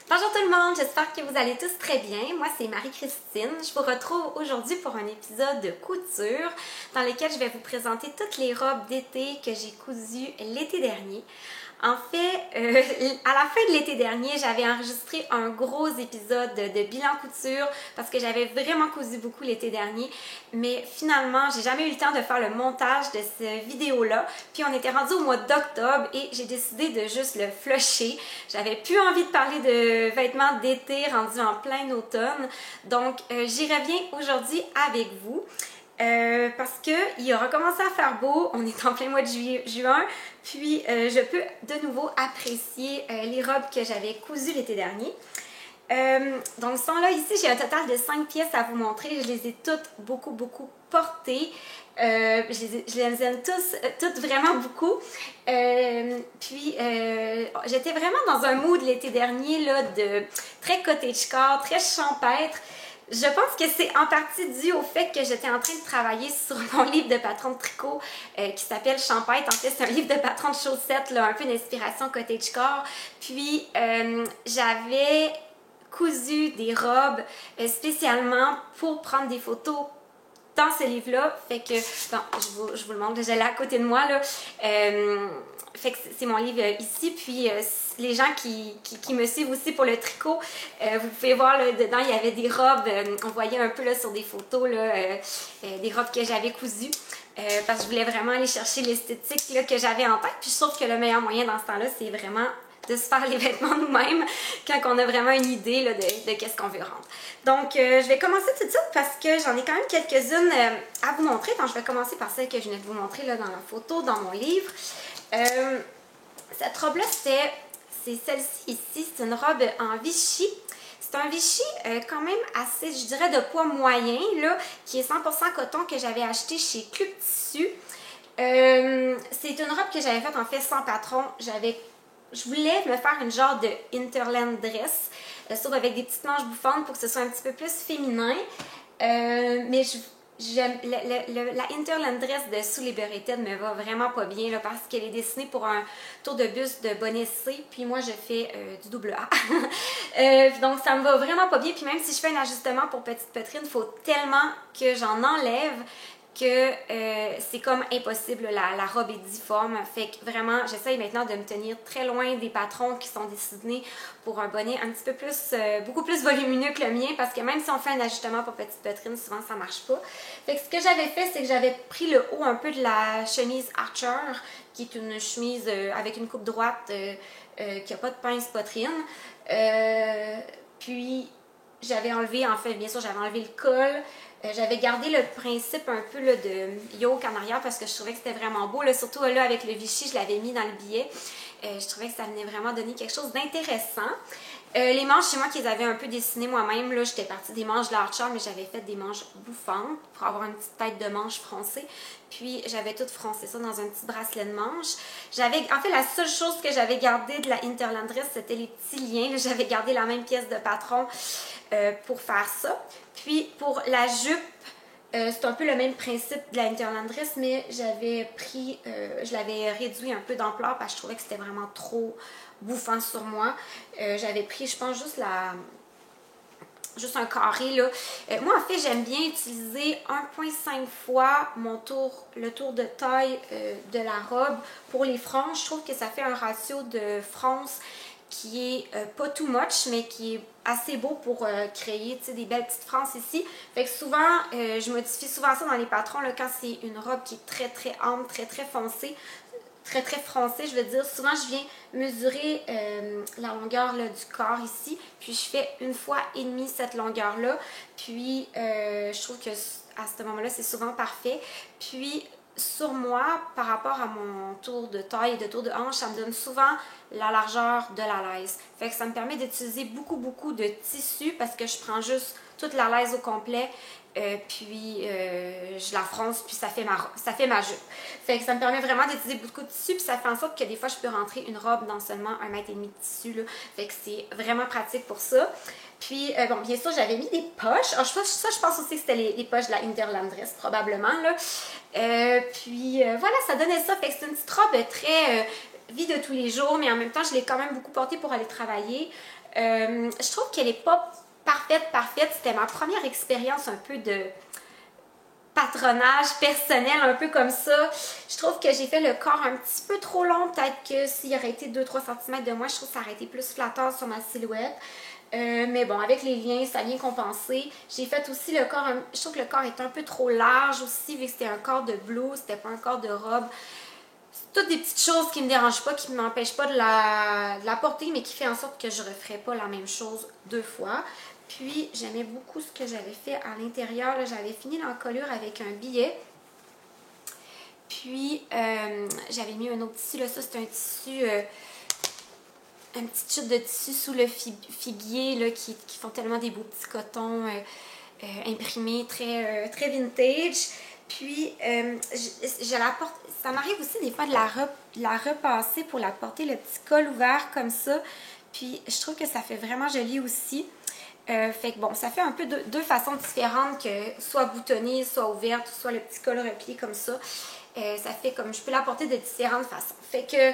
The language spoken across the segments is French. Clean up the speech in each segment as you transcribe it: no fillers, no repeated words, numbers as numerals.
Bonjour tout le monde, j'espère que vous allez tous très bien. Moi c'est Marie-Christine. Je vous retrouve aujourd'hui pour un épisode de couture dans lequel je vais vous présenter toutes les robes d'été que j'ai cousues l'été dernier. En fait, à la fin de l'été dernier, j'avais enregistré un gros épisode de bilan couture parce que j'avais vraiment cousu beaucoup l'été dernier. Mais finalement, j'ai jamais eu le temps de faire le montage de cette vidéo-là. Puis on était rendu au mois d'octobre et j'ai décidé de juste le flusher. J'avais plus envie de parler de vêtements d'été rendus en plein automne. Donc, j'y reviens aujourd'hui avec vous. Parce qu'il aura commencé à faire beau, on est en plein mois de juin, puis je peux de nouveau apprécier les robes que j'avais cousues l'été dernier. Donc, sont là ici, j'ai un total de 5 pièces à vous montrer. Je les ai toutes beaucoup portées. Je les aime toutes vraiment beaucoup. J'étais vraiment dans un mood l'été dernier là, de très cottagecore, très champêtre. Je pense que c'est en partie dû au fait que j'étais en train de travailler sur mon livre de patron de tricot qui s'appelle Champêtre. En fait, c'est un livre de patron de chaussettes, là, un peu d'inspiration cottagecore. Puis, j'avais cousu des robes spécialement pour prendre des photos dans ce livre-là. Fait que, bon, je vous le montre, je l'ai à côté de moi, là. Fait que c'est mon livre ici, puis les gens qui me suivent aussi pour le tricot, vous pouvez voir là, dedans, il y avait des robes, on voyait un peu là, sur des photos, là, des robes que j'avais cousues, parce que je voulais vraiment aller chercher l'esthétique que j'avais en tête, puis je trouve que le meilleur moyen dans ce temps-là, c'est vraiment de se faire les vêtements nous-mêmes quand on a vraiment une idée là, de qu'est-ce qu'on veut rendre. Donc, je vais commencer tout de suite parce que j'en ai quand même quelques-unes à vous montrer. Donc, je vais commencer par celle que je venais de vous montrer là, dans la photo, dans mon livre. Cette robe-là, c'est celle-ci ici. C'est une robe en Vichy. C'est un Vichy quand même assez, je dirais, de poids moyen, là, qui est 100% coton que j'avais acheté chez Club Tissu. C'est une robe que j'avais faite en fait sans patron. Je voulais me faire une genre de hinterland dress, sauf avec des petites manches bouffantes pour que ce soit un petit peu plus féminin. Mais la hinterland dress de Sue Liberated me va vraiment pas bien là, parce qu'elle est dessinée pour un tour de buste de bonnet C, puis moi je fais du double A. Donc ça me va vraiment pas bien, puis même si je fais un ajustement pour petite poitrine, il faut tellement que j'en enlève que c'est comme impossible, la robe est difforme. Fait que vraiment, j'essaye maintenant de me tenir très loin des patrons qui sont dessinés pour un bonnet un petit peu plus, beaucoup plus volumineux que le mien, parce que même si on fait un ajustement pour petite poitrine, souvent ça marche pas. Fait que ce que j'avais fait, c'est que j'avais pris le haut un peu de la chemise Archer, qui est une chemise avec une coupe droite qui n'a pas de pince poitrine. Puis j'avais enlevé, en fait, bien sûr, j'avais enlevé le col. J'avais gardé le principe un peu là, de yoke en arrière parce que je trouvais que c'était vraiment beau. Là, surtout là, avec le Vichy, je l'avais mis dans le billet. Je trouvais que ça venait vraiment donner quelque chose d'intéressant. Les manches, c'est moi qui les avais un peu dessinées moi-même. Là, j'étais partie des manches de l'Archer, mais j'avais fait des manches bouffantes pour avoir une petite tête de manche froncée. Puis, j'avais tout froncé ça dans un petit bracelet de manche. En fait, la seule chose que j'avais gardée de la hinterland dress, c'était les petits liens. J'avais gardé la même pièce de patron pour faire ça. Puis, pour la jupe, c'est un peu le même principe de la hinterland dress, mais j'avais pris, je l'avais réduit un peu d'ampleur parce que je trouvais que c'était vraiment trop bouffant sur moi. J'avais pris, je pense, juste un carré là. Moi, en fait, j'aime bien utiliser 1,5 fois le tour de taille de la robe pour les franges. Je trouve que ça fait un ratio de fronce qui est pas too much, mais qui est assez beau pour créer des belles petites frances ici. Fait que souvent, je modifie souvent ça dans les patrons là, quand c'est une robe qui est très ample, très foncée, très froncée, je veux dire. Souvent, je viens mesurer la longueur là, du corps ici, puis je fais 1,5 fois cette longueur-là. Puis, je trouve que à ce moment-là, c'est souvent parfait. Puis, sur moi, par rapport à mon tour de taille et de tour de hanche, ça me donne souvent la largeur de la laisse. Fait que ça me permet d'utiliser beaucoup de tissu parce que je prends juste toute la laisse au complet, je la fronce, puis ça fait ma jupe. Fait que ça me permet vraiment d'utiliser beaucoup de tissu, puis ça fait en sorte que des fois, je peux rentrer une robe dans seulement 1,5 m de tissu, là. Fait que c'est vraiment pratique pour ça. Puis, bon, bien sûr, j'avais mis des poches. Alors, je pense aussi que c'était les poches de la hinterland dress, probablement, là. Voilà, ça donnait ça. Fait que c'est une petite robe très vie de tous les jours, mais en même temps, je l'ai quand même beaucoup portée pour aller travailler. Je trouve qu'elle n'est pas parfaite. C'était ma première expérience un peu de patronage personnel, un peu comme ça. Je trouve que j'ai fait le corps un petit peu trop long. Peut-être que s'il aurait été 2-3 cm de moins, je trouve que ça aurait été plus flatteur sur ma silhouette. Mais bon, avec les liens, ça vient compenser. J'ai fait aussi le corps, je trouve que le corps est un peu trop large aussi, vu que c'était un corps de blouse, c'était pas un corps de robe. C'est toutes des petites choses qui me dérangent pas, qui ne m'empêchent pas de la porter, mais qui fait en sorte que je ne referai pas la même chose 2 fois. Puis, j'aimais beaucoup ce que j'avais fait à l'intérieur. J'avais fini l'encolure avec un billet. Puis, j'avais mis un autre tissu. Là, ça, c'est un tissu... un petit chute de tissu sous le figuier là, qui font tellement des beaux petits cotons imprimés, très vintage. Puis, je la porte, ça m'arrive aussi des fois de la repasser pour la porter, le petit col ouvert comme ça. Puis, je trouve que ça fait vraiment joli aussi. Fait que bon, ça fait un peu deux façons différentes, que soit boutonnée, soit ouverte, soit le petit col replié comme ça. Ça fait comme, je peux la porter de différentes façons. Fait que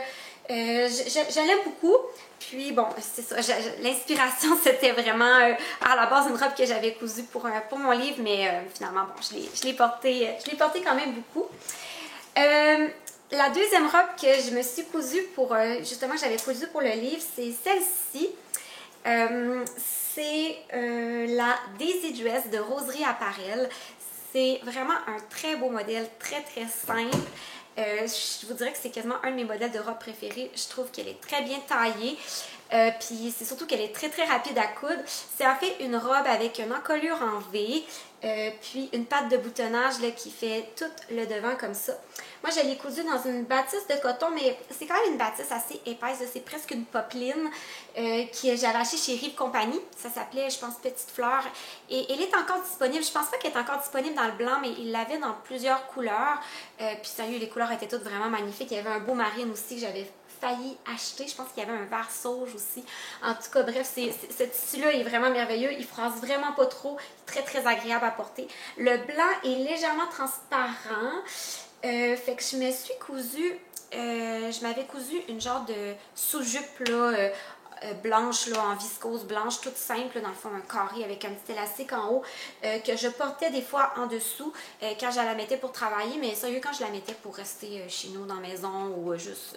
je l'aime beaucoup. Puis bon, c'est ça, l'inspiration c'était vraiment à la base une robe que j'avais cousue pour mon livre, mais finalement bon, je l'ai portée quand même beaucoup. La deuxième robe que je me suis cousue pour, justement j'avais cousue pour le livre, c'est celle-ci. C'est la Daisy Dress de Roserie Apparel. C'est vraiment un très beau modèle, très simple. Je vous dirais que c'est quasiment un de mes modèles de robe préférés. Je trouve qu'elle est très bien taillée. Puis c'est surtout qu'elle est très rapide à coudre. C'est en fait une robe avec une encolure en V, puis une patte de boutonnage là, qui fait tout le devant comme ça. Moi je l'ai cousue dans une bâtisse de coton, mais c'est quand même une bâtisse assez épaisse. C'est presque une popeline que j'avais achetée chez Rive Compagnie. Ça s'appelait, je pense, Petite Fleur. Et elle est encore disponible. Je pense pas qu'elle est encore disponible dans le blanc, mais il l'avait dans plusieurs couleurs. Puis sérieux, les couleurs étaient toutes vraiment magnifiques. Il y avait un beau marine aussi que j'avais failli acheter. Je pense qu'il y avait un vert sauge aussi. En tout cas, bref, ce tissu-là est vraiment merveilleux. Il froisse vraiment pas trop. Très agréable à porter. Le blanc est légèrement transparent. Fait que je me suis cousue, je m'avais cousu une genre de sous-jupe là, blanche là, en viscose blanche, toute simple, dans le fond un carré avec un petit élastique en haut que je portais des fois en dessous quand je la mettais pour travailler, mais sérieux quand je la mettais pour rester chez nous dans la maison ou juste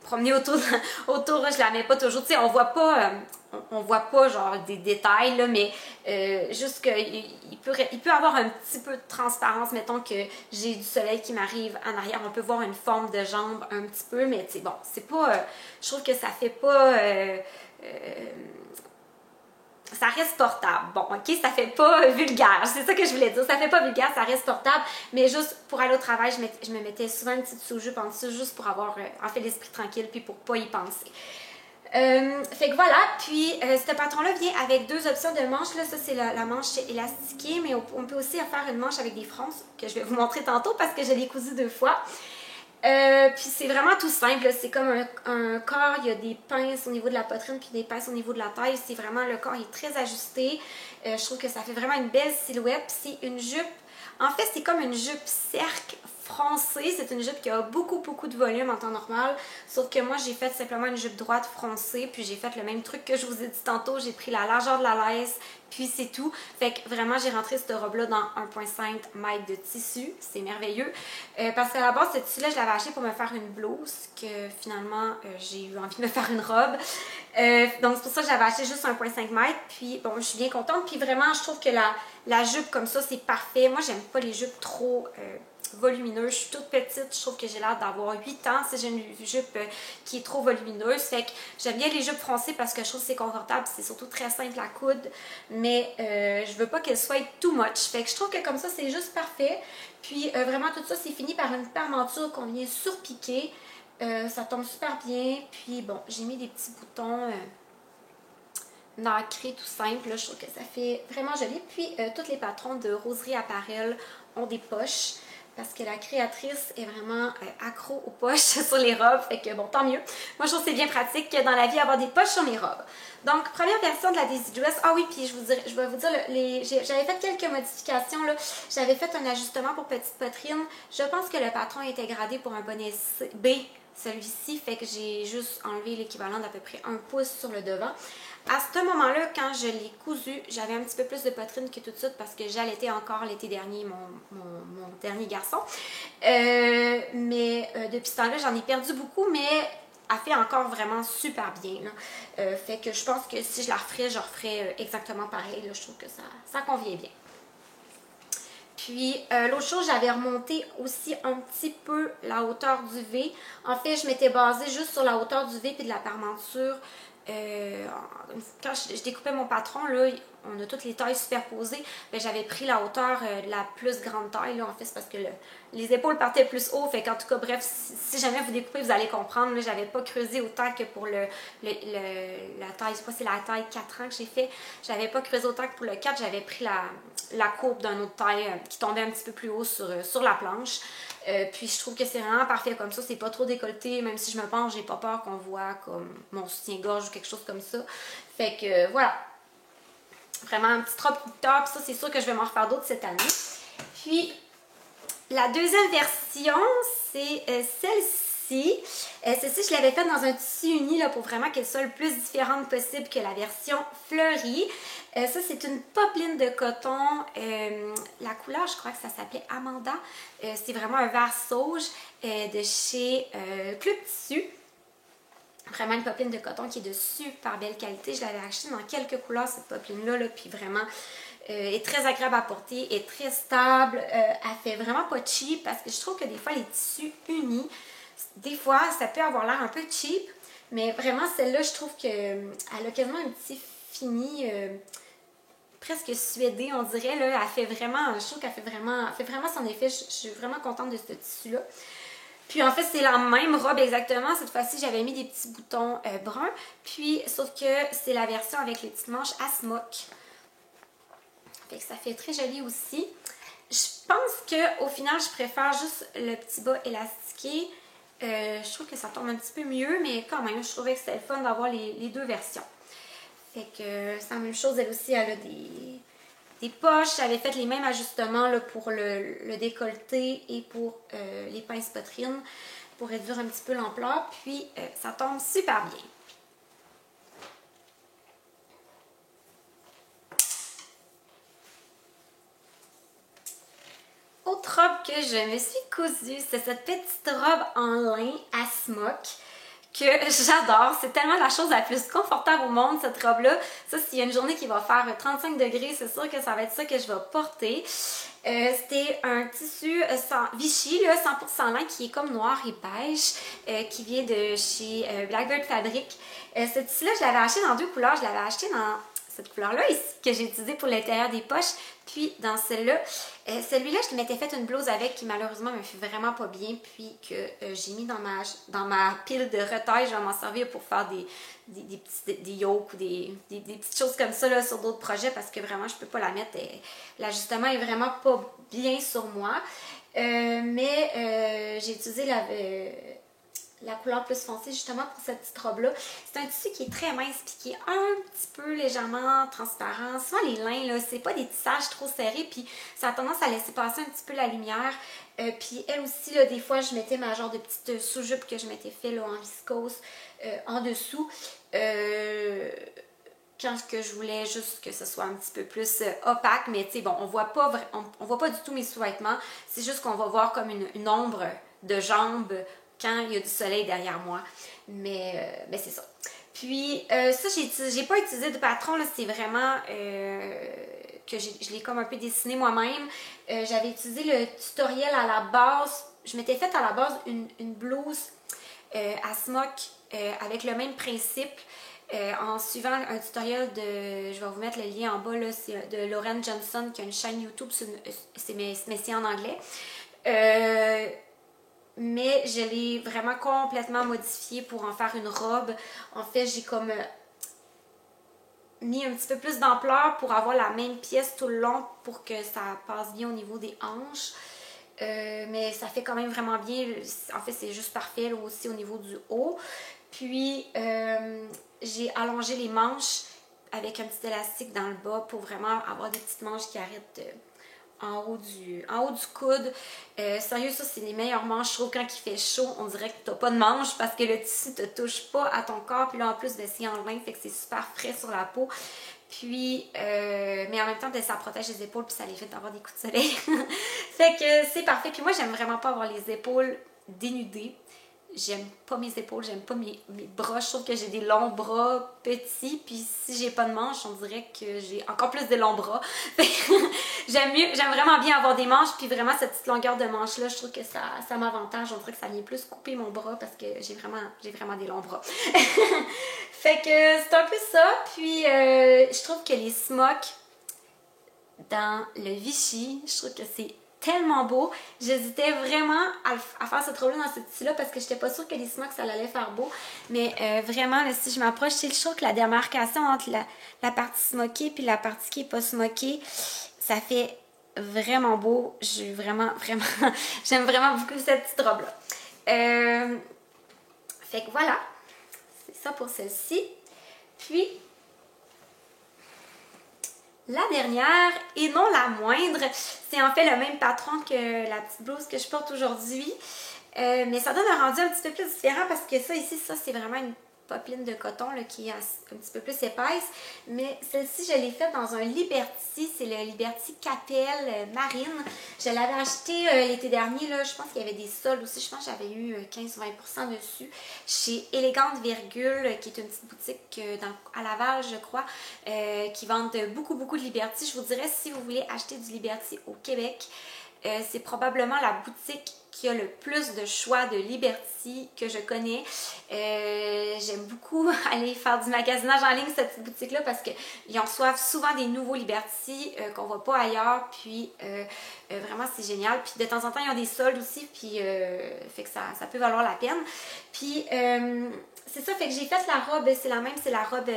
promener autour, je la mets pas toujours, tu sais, on voit pas genre des détails là, mais juste qu'il peut avoir un petit peu de transparence, mettons que j'ai du soleil qui m'arrive en arrière, on peut voir une forme de jambe un petit peu, mais tu sais, bon, c'est pas, je trouve que ça fait pas ça reste portable. Bon, ok, ça fait pas vulgaire, c'est ça que je voulais dire. Ça fait pas vulgaire, ça reste portable, mais juste pour aller au travail, je me mettais souvent une petite sous-jupe en dessous, juste pour avoir en fait l'esprit tranquille, puis pour pas y penser. Fait que voilà, puis ce patron-là vient avec 2 options de manches. Là, ça c'est la manche élastiquée, mais on peut aussi faire une manche avec des fronces, que je vais vous montrer tantôt parce que je l'ai cousu 2 fois. Puis c'est vraiment tout simple, c'est comme un corps, il y a des pinces au niveau de la poitrine puis des pinces au niveau de la taille, c'est vraiment, le corps est très ajusté, je trouve que ça fait vraiment une belle silhouette, puis c'est une jupe, en fait c'est comme une jupe cercle froncée, c'est une jupe qui a beaucoup de volume en temps normal, sauf que moi j'ai fait simplement une jupe droite froncée, puis j'ai fait le même truc que je vous ai dit tantôt, j'ai pris la largeur de la laisse, puis c'est tout. Fait que vraiment, j'ai rentré cette robe-là dans 1,5 mètres de tissu. C'est merveilleux. Parce qu'à la base, ce tissu-là, je l'avais acheté pour me faire une blouse, que finalement, j'ai eu envie de me faire une robe. Donc, c'est pour ça que j'avais acheté juste 1,5 mètres. Puis, bon, je suis bien contente. Puis vraiment, je trouve que la jupe comme ça, c'est parfait. Moi, j'aime pas les jupes trop volumineuse. Je suis toute petite, je trouve que j'ai l'air d'avoir 8 ans si j'ai une jupe qui est trop volumineuse. Fait que j'aime bien les jupes froncées parce que je trouve que c'est confortable, c'est surtout très simple à coudre, mais je veux pas qu'elle soit too much. Fait que je trouve que comme ça, c'est juste parfait. Puis vraiment, tout ça, c'est fini par une fermeture qu'on vient surpiquer. Ça tombe super bien. Puis bon, j'ai mis des petits boutons nacrés tout simple. Là, je trouve que ça fait vraiment joli. Puis tous les patrons de Roserie Apparel ont des poches, parce que la créatrice est vraiment accro aux poches sur les robes, fait que bon, tant mieux. Moi, je trouve que c'est bien pratique dans la vie avoir des poches sur mes robes. Donc, première version de la Daisy Dress. Ah oui, puis je vais vous dire, j'avais fait quelques modifications, là. J'avais fait un ajustement pour petite poitrine. Je pense que le patron était gradé pour un bonnet B, celui-ci, fait que j'ai juste enlevé l'équivalent d'à peu près 1 pouce sur le devant. À ce moment-là, quand je l'ai cousu, j'avais un petit peu plus de poitrine que tout de suite parce que j'allaitais encore l'été dernier mon dernier garçon. Mais depuis ce temps-là, j'en ai perdu beaucoup, mais elle fait encore vraiment super bien. Là. Fait que je pense que si je la referais, je referais exactement pareil. Là. Je trouve que ça convient bien. Puis l'autre chose, j'avais remonté aussi un petit peu la hauteur du V. En fait, je m'étais basée juste sur la hauteur du V et de la parmenture. Quand je découpais mon patron, là, on a toutes les tailles superposées. J'avais pris la hauteur de la plus grande taille. Là, en fait, c'est parce que les épaules partaient plus haut. Fait qu'en tout cas, bref, si jamais vous découpez, vous allez comprendre. J'avais pas creusé autant que pour la taille. Je sais pas, c'est la taille 4 ans que j'ai fait. J'avais pas creusé autant que pour le 4. J'avais pris la courbe d'une autre taille qui tombait un petit peu plus haut sur la planche. Puis je trouve que c'est vraiment parfait comme ça, c'est pas trop décolleté, même si je me penche, j'ai pas peur qu'on voit comme mon soutien-gorge ou quelque chose comme ça. Fait que voilà, vraiment un petit crop top, ça c'est sûr que je vais m'en refaire d'autres cette année. Puis la deuxième version, c'est celle-ci. Celle-ci, je l'avais faite dans un tissu uni là, pour vraiment qu'elle soit le plus différente possible que la version fleurie. Ça, c'est une popeline de coton. La couleur, je crois que ça s'appelait Amanda. C'est vraiment un vert sauge de chez Club Tissu. Vraiment une popeline de coton qui est de super belle qualité. Je l'avais achetée dans quelques couleurs, cette popeline-là. Là, puis vraiment, est très agréable à porter, est très stable. Elle fait vraiment pas cheap parce que je trouve que des fois, les tissus unis, des fois, ça peut avoir l'air un peu cheap. Mais vraiment, celle-là, je trouve qu'elle a quasiment un petit fini presque suédé, on dirait. Là. Elle fait vraiment, je trouve qu'elle fait vraiment son effet. Je suis vraiment contente de ce tissu-là. Puis en fait, c'est la même robe exactement. Cette fois-ci, j'avais mis des petits boutons bruns. Puis, sauf que c'est la version avec les petites manches à smock. Fait que ça fait très joli aussi. Je pense qu'au final, je préfère juste le petit bas élastiqué. Je trouve que ça tombe un petit peu mieux, mais quand même, je trouvais que c'était le fun d'avoir les deux versions. Fait que c'est la même chose, elle aussi, elle a des poches. J'avais fait les mêmes ajustements là, pour le décolleté et pour les pinces poitrine pour réduire un petit peu l'ampleur. Puis, ça tombe super bien. Autre robe que je me suis cousue, c'est cette petite robe en lin à smock que j'adore. C'est tellement la chose la plus confortable au monde, cette robe-là. Ça, s'il y a une journée qui va faire 35 degrés, c'est sûr que ça va être ça que je vais porter. C'était un tissu Vichy, là, 100% lin, qui est comme noir et beige, qui vient de chez Blackbird Fabric. Ce tissu-là, je l'avais acheté dans deux couleurs. Je l'avais acheté dans cette couleur-là ici, que j'ai utilisée pour l'intérieur des poches, puis dans celle-là. Celui-là, je m'étais fait une blouse avec qui malheureusement me fait vraiment pas bien, puis que j'ai mis dans ma pile de retail. Je vais m'en servir pour faire des yokes ou des petites choses comme ça là, sur d'autres projets parce que vraiment, je peux pas la mettre. L'ajustement est vraiment pas bien sur moi. Mais j'ai utilisé la couleur plus foncée justement pour cette petite robe-là. C'est un tissu qui est très mince puis qui est un petit peu légèrement transparent. Souvent les lins, là, c'est pas des tissages trop serrés puis ça a tendance à laisser passer un petit peu la lumière. Puis elle aussi, là, des fois, je mettais ma genre de petite sous-jupe que je m'étais fait là, en viscose en dessous. Quand que je voulais juste que ce soit un petit peu plus opaque, mais tu sais, bon, on voit pas du tout mes sous-vêtements. C'est juste qu'on va voir comme une ombre de jambes quand il y a du soleil derrière moi. Mais c'est ça. Puis, ça, j'ai pas utilisé de patron, là, c'est vraiment que je l'ai comme un peu dessiné moi-même. J'avais utilisé le tutoriel à la base. Je m'étais fait à la base une blouse à smock avec le même principe. En suivant un tutoriel je vais vous mettre le lien en bas, c'est de Lauren Johnson qui a une chaîne YouTube, mais c'est en anglais. Mais je l'ai vraiment complètement modifié pour en faire une robe. En fait, j'ai comme mis un petit peu plus d'ampleur pour avoir la même pièce tout le long pour que ça passe bien au niveau des hanches. Mais ça fait quand même vraiment bien. En fait, c'est juste parfait là, aussi au niveau du haut. Puis, j'ai allongé les manches avec un petit élastique dans le bas pour vraiment avoir des petites manches qui arrêtent en haut du coude. Sérieux, ça, c'est les meilleurs manches. Je trouve quand il fait chaud, on dirait que t'as pas de manches parce que le tissu te touche pas à ton corps. Puis là, en plus, c'est en lin, fait que c'est super frais sur la peau. Puis, mais en même temps, ça protège les épaules puis ça les fait d'avoir des coups de soleil. Fait que c'est parfait. Puis moi, j'aime vraiment pas avoir les épaules dénudées. J'aime pas mes épaules, j'aime pas mes bras. Je trouve que j'ai des longs bras petits. Puis si j'ai pas de manches, on dirait que j'ai encore plus de longs bras. J'aime vraiment bien avoir des manches. Puis vraiment, cette petite longueur de manche-là, je trouve que ça m'avantage. On dirait que ça vient plus couper mon bras parce que j'ai vraiment des longs bras. Fait que c'est un peu ça. Puis je trouve que les smocks dans le Vichy, je trouve que c'est tellement beau. J'hésitais vraiment à faire cette robe-là dans ce tissu-là parce que j'étais pas sûre que les smocks, ça allait faire beau. Mais vraiment, là, si je m'approche, je trouve que la démarcation entre la partie smockée puis la partie qui est pas smockée, ça fait vraiment beau. J'aime vraiment beaucoup cette petite robe-là. Fait que voilà, c'est ça pour celle-ci. Puis, la dernière, et non la moindre, c'est en fait le même patron que la petite blouse que je porte aujourd'hui. Mais ça donne un rendu un petit peu plus différent parce que ça ici, ça c'est vraiment une popeline de coton là, qui est un petit peu plus épaisse. Mais celle-ci, je l'ai faite dans un Liberty. C'est le Liberty Capelle Marine. Je l'avais acheté l'été dernier. Là, je pense qu'il y avait des soldes aussi. Je pense que j'avais eu 15-20% dessus. Chez Élégante Virgule, qui est une petite boutique à Laval, je crois, qui vendent beaucoup de Liberty. Je vous dirais, si vous voulez acheter du Liberty au Québec, c'est probablement la boutique qui a le plus de choix de Liberty que je connais. J'aime beaucoup aller faire du magasinage en ligne, cette petite boutique-là, parce qu'ils reçoivent souvent des nouveaux Liberty qu'on ne voit pas ailleurs. Puis vraiment, c'est génial. Puis de temps en temps, ils ont des soldes aussi, puis fait que ça peut valoir la peine. Puis c'est ça, fait que j'ai fait la robe, c'est la robe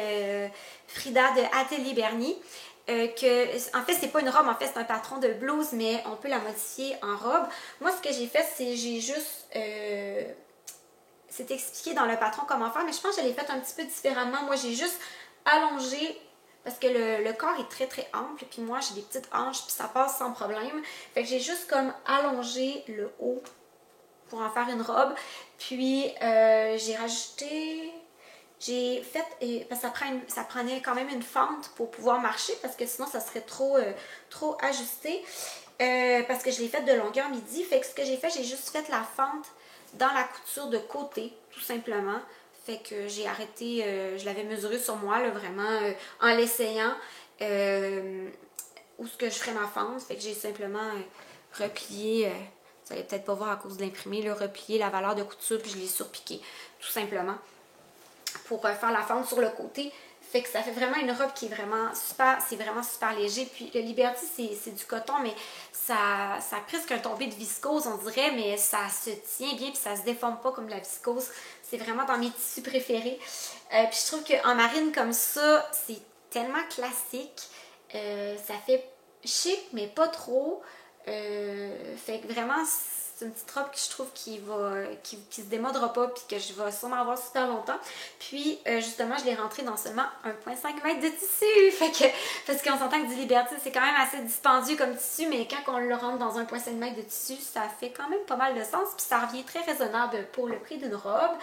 Frida de Atelier Bernier. En fait, c'est pas une robe, en fait, c'est un patron de blouse, mais on peut la modifier en robe. Moi, ce que j'ai fait, c'est j'ai juste... c'est expliqué dans le patron comment faire, mais je pense que je l'ai fait un petit peu différemment. Moi, j'ai juste allongé, parce que le corps est très ample, puis moi, j'ai des petites hanches, puis ça passe sans problème. Fait que j'ai juste comme allongé le haut pour en faire une robe. Puis, j'ai rajouté... J'ai fait, parce que ça prenait quand même une fente pour pouvoir marcher, parce que sinon ça serait trop ajusté. Parce que je l'ai fait de longueur midi. Fait que ce que j'ai fait, j'ai juste fait la fente dans la couture de côté, tout simplement. Fait que j'ai arrêté, je l'avais mesuré sur moi, là, vraiment, en l'essayant, où ce que je ferais ma fente. Fait que j'ai simplement replié, vous allez peut-être pas voir à cause de l'imprimé, replié la valeur de couture, puis je l'ai surpiqué, tout simplement, pour faire la fente sur le côté. Fait que ça fait vraiment une robe qui est vraiment super, c'est vraiment super léger. Puis le Liberty, c'est du coton, mais ça a presque un tombé de viscose, on dirait, mais ça se tient bien, puis ça se déforme pas comme la viscose. C'est vraiment dans mes tissus préférés. Puis je trouve qu'en marine comme ça, c'est tellement classique. Ça fait chic, mais pas trop. Fait que vraiment, c'est une petite robe que je trouve qui se démodera pas, puis que je vais sûrement avoir super longtemps. Puis justement, je l'ai rentré dans seulement 1,5 mètres de tissu. Fait que, parce qu'on s'entend que du Liberty, c'est quand même assez dispendieux comme tissu, mais quand on le rentre dans 1,5 mètres de tissu, ça fait quand même pas mal de sens, puis ça revient très raisonnable pour le prix d'une robe.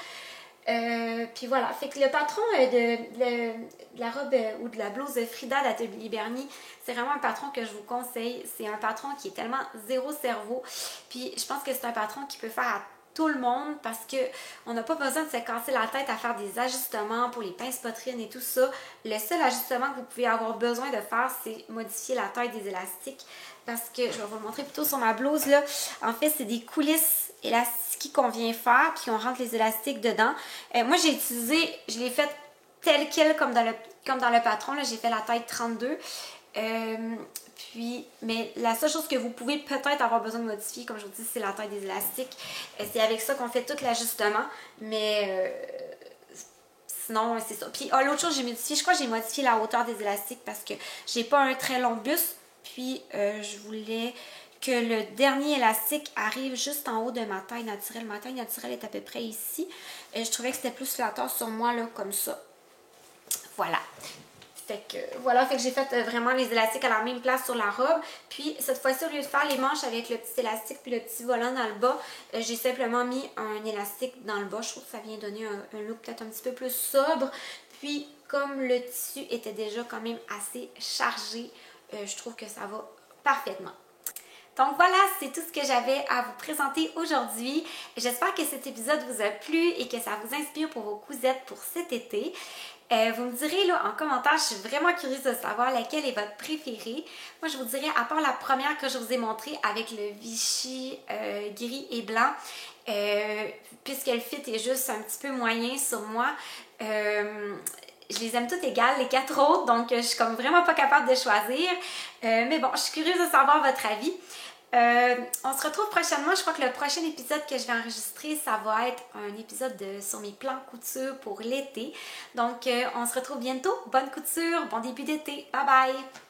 Puis voilà, fait que le patron de la robe ou de la blouse Frida d'Atelier Bernier, c'est vraiment un patron que je vous conseille. C'est un patron qui est tellement zéro cerveau. Puis je pense que c'est un patron qui peut faire à tout le monde parce que on n'a pas besoin de se casser la tête à faire des ajustements pour les pinces poitrines et tout ça. Le seul ajustement que vous pouvez avoir besoin de faire, c'est modifier la taille des élastiques. Parce que, je vais vous le montrer plutôt sur ma blouse là, en fait c'est des coulisses élastiques qu'on vient faire, puis on rentre les élastiques dedans. Moi j'ai utilisé, je l'ai fait tel quel comme dans le patron, là j'ai fait la taille 32. Mais la seule chose que vous pouvez peut-être avoir besoin de modifier, comme je vous dis, c'est la taille des élastiques. C'est avec ça qu'on fait tout l'ajustement, mais sinon c'est ça. Puis l'autre chose, je crois que j'ai modifié la hauteur des élastiques parce que j'ai pas un très long buste, puis je voulais que le dernier élastique arrive juste en haut de ma taille naturelle. Ma taille naturelle est à peu près ici. Je trouvais que c'était plus flatteur sur moi, là, comme ça. Voilà. Fait que voilà, fait que j'ai fait vraiment les élastiques à la même place sur la robe. Puis cette fois-ci, au lieu de faire les manches avec le petit élastique puis le petit volant dans le bas, j'ai simplement mis un élastique dans le bas. Je trouve que ça vient donner un look peut-être un petit peu plus sobre. Puis comme le tissu était déjà quand même assez chargé, je trouve que ça va parfaitement. Donc voilà, c'est tout ce que j'avais à vous présenter aujourd'hui. J'espère que cet épisode vous a plu et que ça vous inspire pour vos cousettes pour cet été. Vous me direz là en commentaire, je suis vraiment curieuse de savoir laquelle est votre préférée. Moi, je vous dirais, à part la première que je vous ai montrée avec le Vichy gris et blanc, puisque le fit est juste un petit peu moyen sur moi, je les aime toutes égales, les 4 autres, donc je suis comme vraiment pas capable de choisir. Mais bon, je suis curieuse de savoir votre avis. On se retrouve prochainement. Je crois que le prochain épisode que je vais enregistrer, ça va être un épisode sur mes plans couture pour l'été. Donc, on se retrouve bientôt. Bonne couture, bon début d'été. Bye bye!